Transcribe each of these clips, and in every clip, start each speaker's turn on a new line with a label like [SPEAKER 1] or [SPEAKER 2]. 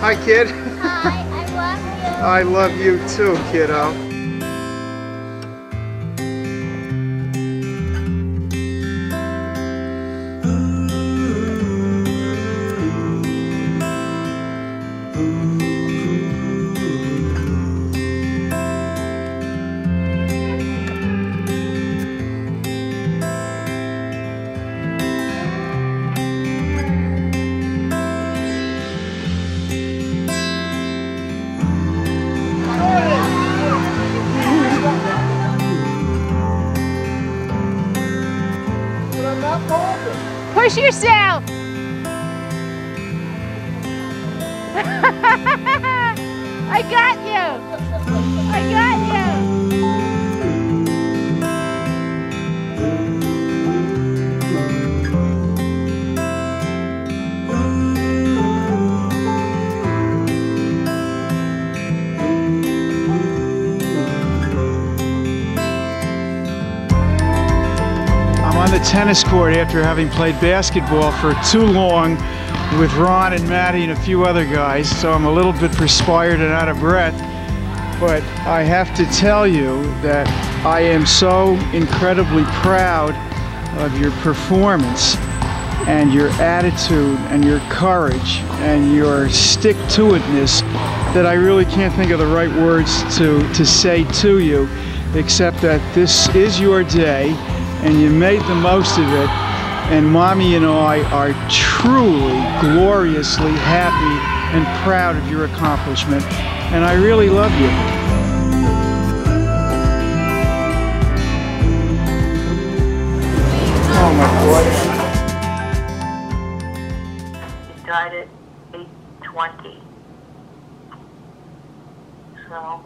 [SPEAKER 1] Hi, kid.
[SPEAKER 2] Hi, I love you.
[SPEAKER 1] I love you too, kiddo.
[SPEAKER 3] Push yourself! I got you! I got you!
[SPEAKER 1] I'm on the tennis court after having played basketball for too long with Ron and Maddie and a few other guys, so I'm a little bit perspired and out of breath. But I have to tell you that I am so incredibly proud of your performance and your attitude and your courage and your stick-to-itness that I really can't think of the right words to say to you, except that this is your day and you made the most of it, and Mommy and I are truly gloriously happy and proud of your accomplishment, and I really love you. Oh my boy.
[SPEAKER 4] He died at 8:20. So,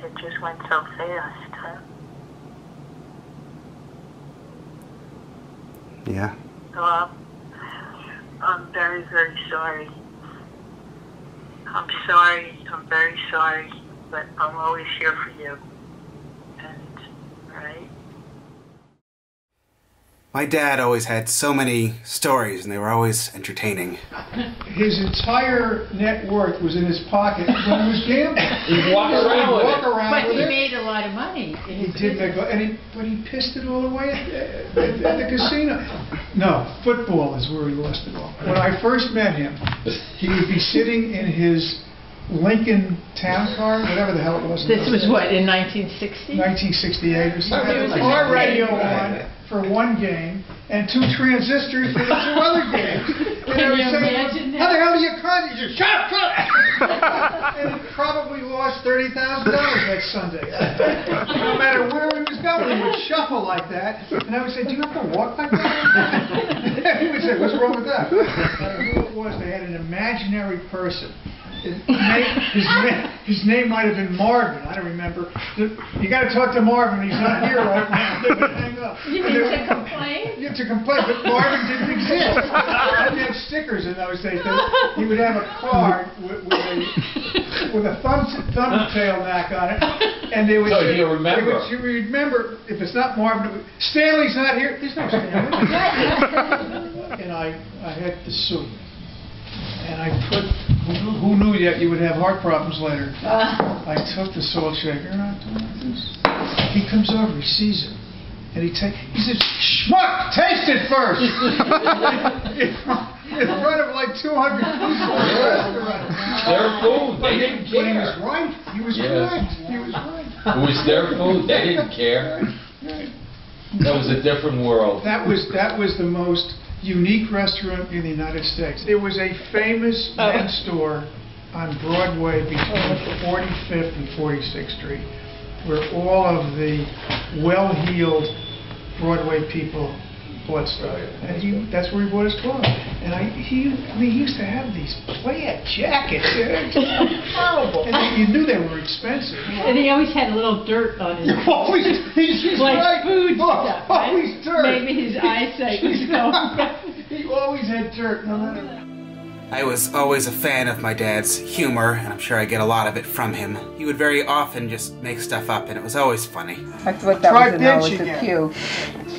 [SPEAKER 4] it just went so fast, huh?
[SPEAKER 5] Yeah.
[SPEAKER 4] So I'm very, very sorry. I'm sorry, I'm very sorry, but I'm always here for you. And, right?
[SPEAKER 5] My dad always had so many stories, and they were always entertaining.
[SPEAKER 1] His entire net worth was in his pocket when he was gambling.
[SPEAKER 6] He'd walk around with it.
[SPEAKER 3] But he made a lot of money.
[SPEAKER 1] He did make, but he pissed it all away at the casino. No, football is where he lost it all. When I first met him, he would be sitting in his Lincoln town car, whatever the hell it was.
[SPEAKER 3] This was what, in 1960?
[SPEAKER 1] 1968 or something. Had a car radio on for one game and two transistors for the two other games. And I was saying, how the hell do you cut? You just shut up! And he probably lost $30,000 that Sunday. No matter where he was going, he would shuffle like that. And I would say, do you have to walk like that? He would say, what's wrong with that? I don't know who it was. They had an imaginary person. His name might have been Marvin. I don't remember. You got to talk to Marvin. He's not here right now. Hang up.
[SPEAKER 3] You mean to complain?
[SPEAKER 1] Yeah, to complain, but Marvin didn't exist. I had stickers in those days. He would have a card with a thumbtail back on it, and they would.
[SPEAKER 6] So you remember?
[SPEAKER 1] You remember if it's not Marvin. Stanley's not here. There's no Stanley. And I had the soup. And I put, who knew yet you would have heart problems later? I took the salt shaker and I told him this. He comes over, he sees it, and he says, schmuck, taste it first! in front of like 200 people.
[SPEAKER 6] Their food, they didn't care.
[SPEAKER 1] But he was right, he was correct, he was right.
[SPEAKER 6] It was their food, they didn't care. That was a different world.
[SPEAKER 1] That was the most unique restaurant in the United States. It was a famous men's store on Broadway between 45th and 46th Street, where all of the well-heeled Broadway people bought stuff. And that's where he bought his clothes. And he used to have these plaid jackets. Horrible. And you knew they were expensive.
[SPEAKER 3] And he always had a little dirt on his
[SPEAKER 1] He's
[SPEAKER 3] like
[SPEAKER 1] right.
[SPEAKER 3] food stuff, right?
[SPEAKER 1] Always dirt.
[SPEAKER 3] Maybe his eyesight was going.
[SPEAKER 1] He always had dirt, no matter.
[SPEAKER 5] I was always a fan of my dad's humor, and I'm sure I get a lot of it from him. He would very often just make stuff up, and it was always funny.
[SPEAKER 7] I thought that
[SPEAKER 1] Try
[SPEAKER 7] was a no,
[SPEAKER 1] bench
[SPEAKER 7] it's a
[SPEAKER 1] again.
[SPEAKER 7] Q.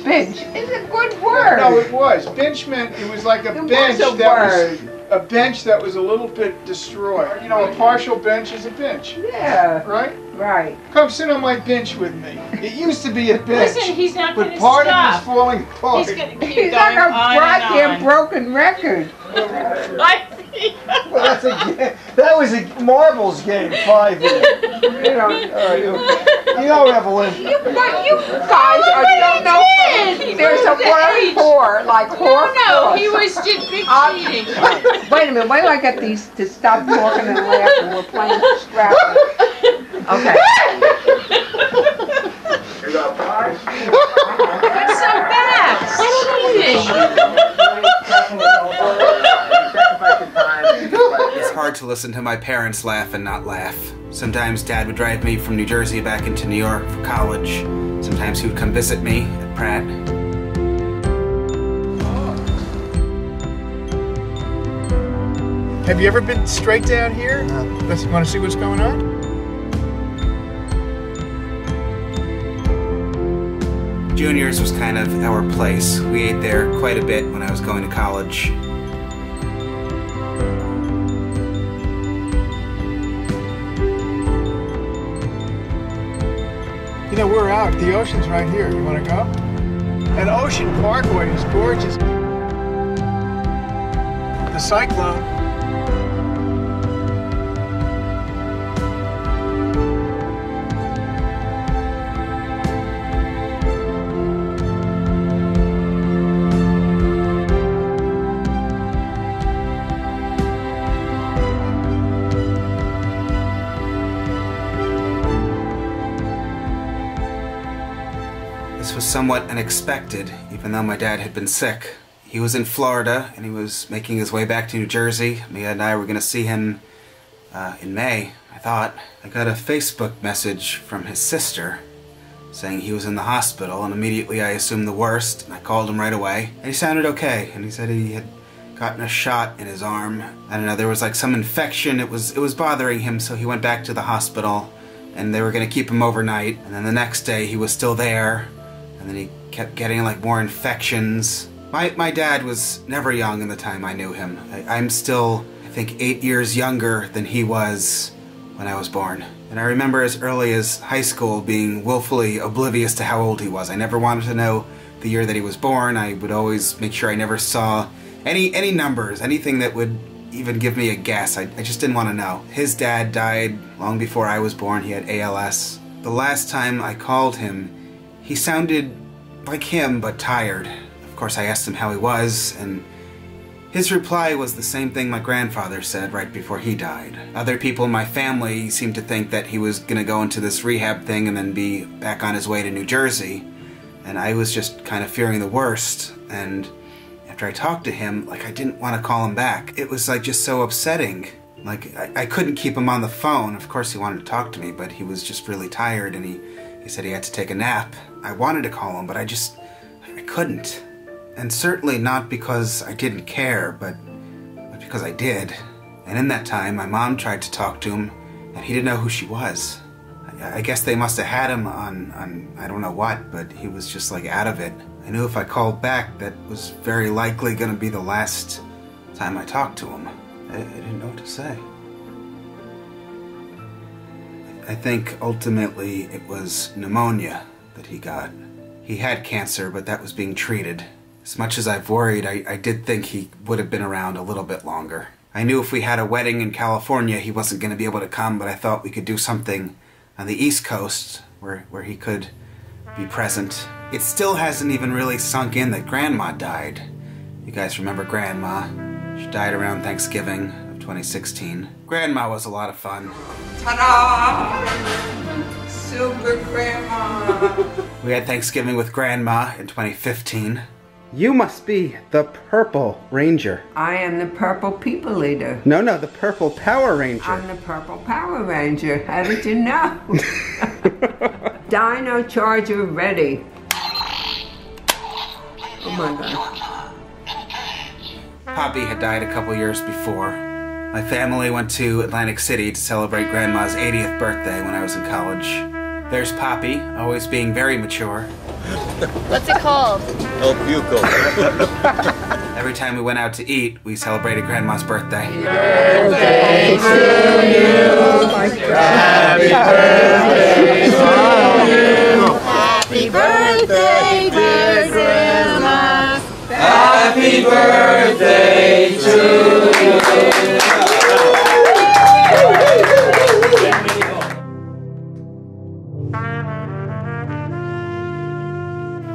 [SPEAKER 7] Bench is a good word.
[SPEAKER 1] No, it was. Bench meant it was like a bench
[SPEAKER 7] was a
[SPEAKER 1] that
[SPEAKER 7] word.
[SPEAKER 1] was a bench that was a little bit destroyed. You know, a partial bench is a bench,
[SPEAKER 7] Yeah,
[SPEAKER 1] right?
[SPEAKER 7] right.
[SPEAKER 1] Come sit on my bench with me. It used to be a bench,
[SPEAKER 3] Listen, he's not going
[SPEAKER 1] but
[SPEAKER 3] to
[SPEAKER 1] part of
[SPEAKER 3] stop.
[SPEAKER 1] it's falling apart.
[SPEAKER 3] He's going to keep
[SPEAKER 7] He's
[SPEAKER 3] going
[SPEAKER 7] like a
[SPEAKER 3] on
[SPEAKER 7] goddamn
[SPEAKER 3] and on.
[SPEAKER 7] broken record.
[SPEAKER 1] Well, that's that was a marbles game, 5 years.
[SPEAKER 7] You know,
[SPEAKER 1] You know, Evelyn.
[SPEAKER 7] you guys don't know. There's a word for, like whore.
[SPEAKER 3] No, he was just big cheating.
[SPEAKER 7] Wait a minute, wait till I get these to stop talking and laughing. We're playing Scrabble. Okay.
[SPEAKER 3] What's so bad?
[SPEAKER 5] It's hard to listen to my parents laugh and not laugh. Sometimes Dad would drive me from New Jersey back into New York for college. Sometimes he would come visit me at Pratt.
[SPEAKER 1] Have you ever been straight down here? No. Want to see what's going on?
[SPEAKER 5] Junior's was kind of our place. We ate there quite a bit when I was going to college.
[SPEAKER 1] You know, we're out. The ocean's right here. You want to go? And Ocean Parkway is gorgeous. The cyclone.
[SPEAKER 5] This was somewhat unexpected, even though my dad had been sick. He was in Florida, and he was making his way back to New Jersey. Mia and I were going to see him in May, I thought. I got a Facebook message from his sister saying he was in the hospital, and immediately I assumed the worst, and I called him right away. And he sounded okay, and he said he had gotten a shot in his arm. I don't know, there was like some infection. It was bothering him, so he went back to the hospital, and they were going to keep him overnight. And then the next day, he was still there. And then he kept getting like more infections. My dad was never young in the time I knew him. I'm still, I think, 8 years younger than he was when I was born. And I remember as early as high school being willfully oblivious to how old he was. I never wanted to know the year that he was born. I would always make sure I never saw any numbers, anything that would even give me a guess. I just didn't want to know. His dad died long before I was born. He had ALS. The last time I called him, he sounded like him, but tired. Of course, I asked him how he was, and his reply was the same thing my grandfather said right before he died. Other people in my family seemed to think that he was going to go into this rehab thing and then be back on his way to New Jersey, and I was just kind of fearing the worst. And after I talked to him, like, I didn't want to call him back. It was like just so upsetting. Like, I couldn't keep him on the phone. Of course he wanted to talk to me, but he was just really tired, and he said he had to take a nap. I wanted to call him, but I couldn't. And certainly not because I didn't care, but because I did. And in that time, my mom tried to talk to him, and he didn't know who she was. I guess they must have had him on I don't know what, but he was just like out of it. I knew if I called back, that was very likely going to be the last time I talked to him. I didn't know what to say. I think ultimately it was pneumonia that he got. He had cancer, but that was being treated. As much as I've worried, I did think he would have been around a little bit longer. I knew if we had a wedding in California, he wasn't going to be able to come, but I thought we could do something on the East Coast where he could be present. It still hasn't even really sunk in that Grandma died. You guys remember Grandma? She died around Thanksgiving of 2016. Grandma was a lot of fun.
[SPEAKER 7] Ta-da! Super Grandma!
[SPEAKER 5] We had Thanksgiving with Grandma in 2015. You must be the Purple Ranger.
[SPEAKER 7] I am the Purple People Eater.
[SPEAKER 5] No, the Purple Power Ranger.
[SPEAKER 7] I'm the Purple Power Ranger. How did you know? Dino Charger ready. Oh my God.
[SPEAKER 5] Poppy had died a couple years before. My family went to Atlantic City to celebrate Grandma's 80th birthday when I was in college. There's Poppy, always being very mature.
[SPEAKER 2] What's it called?
[SPEAKER 8] El Buco.
[SPEAKER 5] Every time we went out to eat, we celebrated Grandma's birthday.
[SPEAKER 7] Birthday to you.
[SPEAKER 8] Happy birthday to you.
[SPEAKER 2] Happy birthday, dear Grandma.
[SPEAKER 6] Happy birthday to you.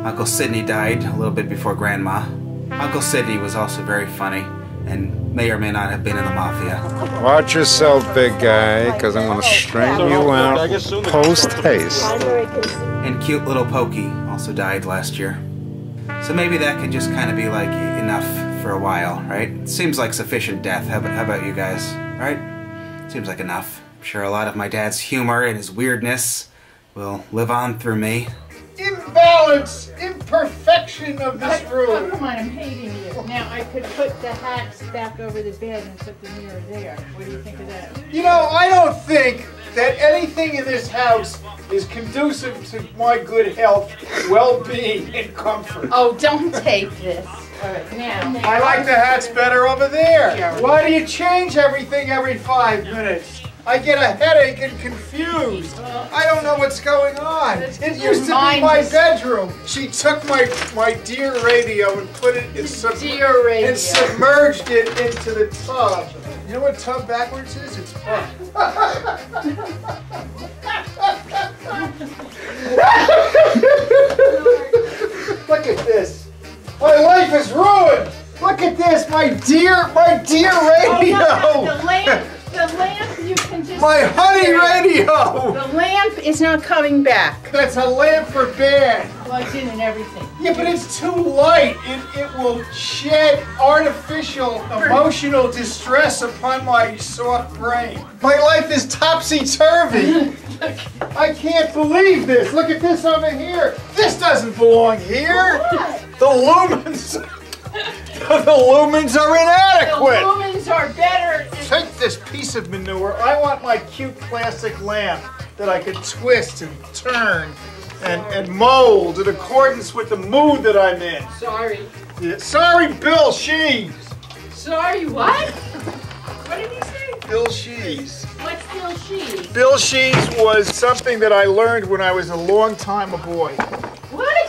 [SPEAKER 5] Uncle Sidney died a little bit before Grandma. Uncle Sidney was also very funny and may or may not have been in the mafia.
[SPEAKER 9] Watch yourself, big guy, because I'm going to string you out post-haste.
[SPEAKER 5] And cute little Pokey also died last year. So maybe that can just kind of be like enough for a while, right? Seems like sufficient death. How about you guys, right? Seems like enough. I'm sure a lot of my dad's humor and his weirdness will live on through me.
[SPEAKER 1] Imbalance, imperfection of this room.
[SPEAKER 3] Come on, I'm hating you. Now I could put the hats back over the bed and put the mirror there. What do you think of that?
[SPEAKER 1] You know, I don't think that anything in this house is conducive to my good health, well-being, and comfort.
[SPEAKER 3] Oh, don't take this. All right, now.
[SPEAKER 1] I like the hats better over there. Why do you change everything every 5 minutes? I get a headache and confused. I don't know what's going on. It used to be my bedroom. She took my dear radio and put it in and submerged it into the tub. You know what tub backwards is? It's tub. Look at this. My life is ruined. Look at this, my dear radio.
[SPEAKER 3] Oh, no, the lamp, you can just...
[SPEAKER 1] My honey radio!
[SPEAKER 3] The lamp is not coming back.
[SPEAKER 1] That's a lamp for bed.
[SPEAKER 3] Plugged in and everything.
[SPEAKER 1] Yeah, but it's too light. It will shed artificial emotional distress upon my soft brain. My life is topsy-turvy. I can't believe this. Look at this over here. This doesn't belong here.
[SPEAKER 3] What?
[SPEAKER 1] The lumens. The lumens are inadequate.
[SPEAKER 3] The lumens are better.
[SPEAKER 1] Take this piece of manure. I want my cute plastic lamp that I could twist and turn and mold in accordance with the mood that I'm in.
[SPEAKER 3] Sorry.
[SPEAKER 1] Yeah. Sorry, Bill Shees.
[SPEAKER 3] Sorry, what? What did he say?
[SPEAKER 1] Bill Shees.
[SPEAKER 3] What's Bill Shees?
[SPEAKER 1] Bill Shees was something that I learned when I was a long time a boy.
[SPEAKER 3] What?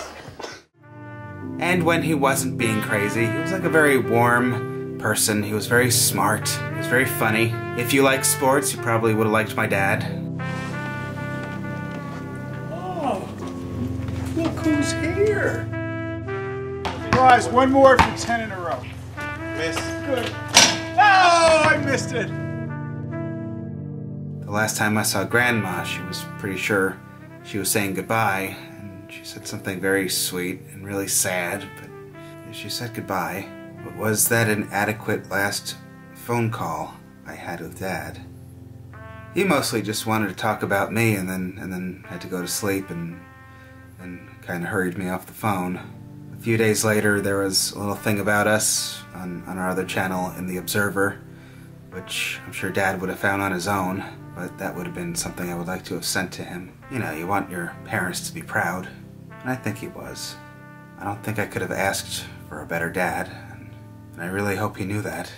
[SPEAKER 5] And when he wasn't being crazy, he was like a very warm person. He was very smart. He was very funny. If you like sports, you probably would have liked my dad.
[SPEAKER 1] Oh, look who's here. Guys, one more for 10 in a row. Miss. Good. Oh, I missed it.
[SPEAKER 5] The last time I saw Grandma, she was pretty sure she was saying goodbye. She said something very sweet and really sad, but she said goodbye. But was that an adequate last phone call I had with Dad? He mostly just wanted to talk about me and then had to go to sleep and kind of hurried me off the phone. A few days later, there was a little thing about us on our other channel in The Observer, which I'm sure Dad would have found on his own, but that would have been something I would like to have sent to him. You know, you want your parents to be proud. And I think he was. I don't think I could have asked for a better dad, and I really hope he knew that.